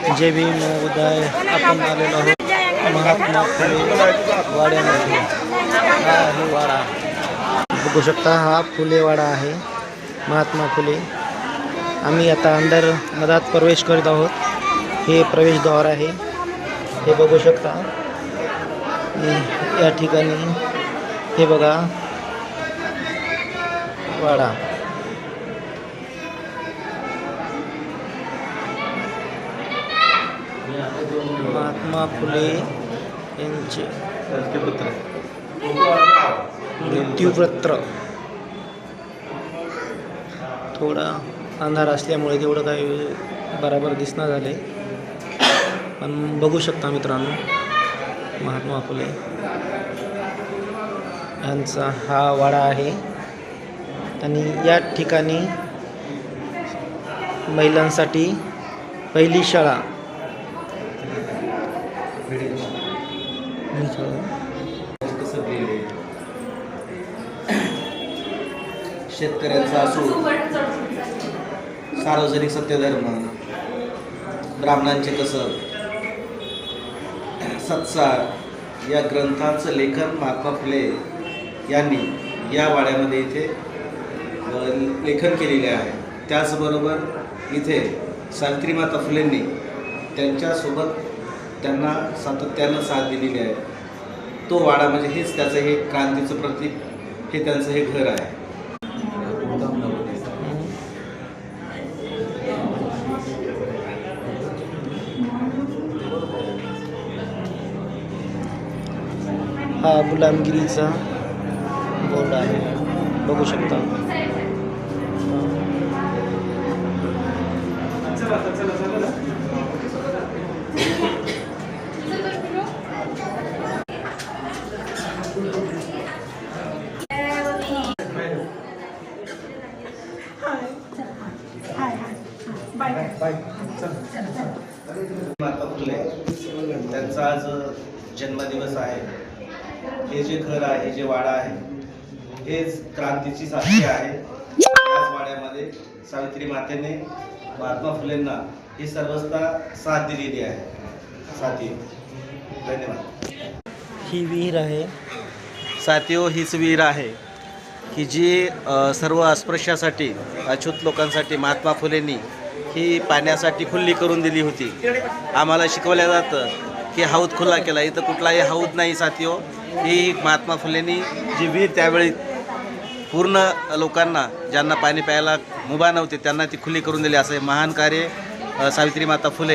जय भीम उदय आपण आलेलो आहोत महात्मा फुले वाड्यामध्ये। हा आहे वाडा, बघू शकता हा फुलेवाडा आहे महात्मा फुले। आम्ही आता अंदर मधात प्रवेश करीत आहोत। हे प्रवेशद्वार आहे, हे बघू शकता। या ठिकाणी हे बघा वाडा। महात्मा फुले यांचे मृत्यूपत्र। थोडा अंधार असल्यामुळे तेवढं काही बरोबर दिसणार झाले, पण बघू शकता मित्रांनो महात्मा फुले यांचा हा वाडा आहे। आणि या ठिकाणी महिलांसाठी पहिली शाळा शेतकऱ्यांचा असो, सार्वजनिक सत्यधर्म, ब्राह्मणांचे कसब, सत्सार या ग्रंथांचं लेखन महात्मा फुले यांनी या वाड्यामध्ये इथे लेखन केलेले आहे। त्याचबरोबर इथे सावित्रीमाता फुलेंनी त्यांच्यासोबत त्यांना सातत्यानं साथ दिलेली आहे। तो वाडा म्हणजे हेच त्याचं हे क्रांतीचं प्रतीक, हे त्यांचं हे घर आहे। हा गुलामगिरीचा बोर्ड आहे, बघू शकता। महात्मा फुले त्यांचा आज जन्मदिवस आहे। हे जे घर आहे, जे वाडा आहे, हेच क्रांतीची साक्षी आहे। याच वाड्यामध्ये सावित्री मातेने महात्मा फुलेंना ही सर्वस्था साथ दिलेली आहे। साथी धन्यवाद। ही विहीर आहे साथियो, हीच विहीर आहे की जी सर्व अस्पृश्यासाठी, अछूत लोकांसाठी महात्मा फुलेंनी ही पाण्यासाठी खुल्ली करून दिली होती। आम्हाला शिकवलं जातं की हौद खुला केला, इथं कुठलाही हौद नाही साथियो। ही महात्मा फुलेंनी जी विहीर त्यावेळी पूर्ण लोकांना, ज्यांना पाणी प्यायला मुभा नव्हते, त्यांना ती खुली करून दिली। असं महान कार्य सावित्री माता फुले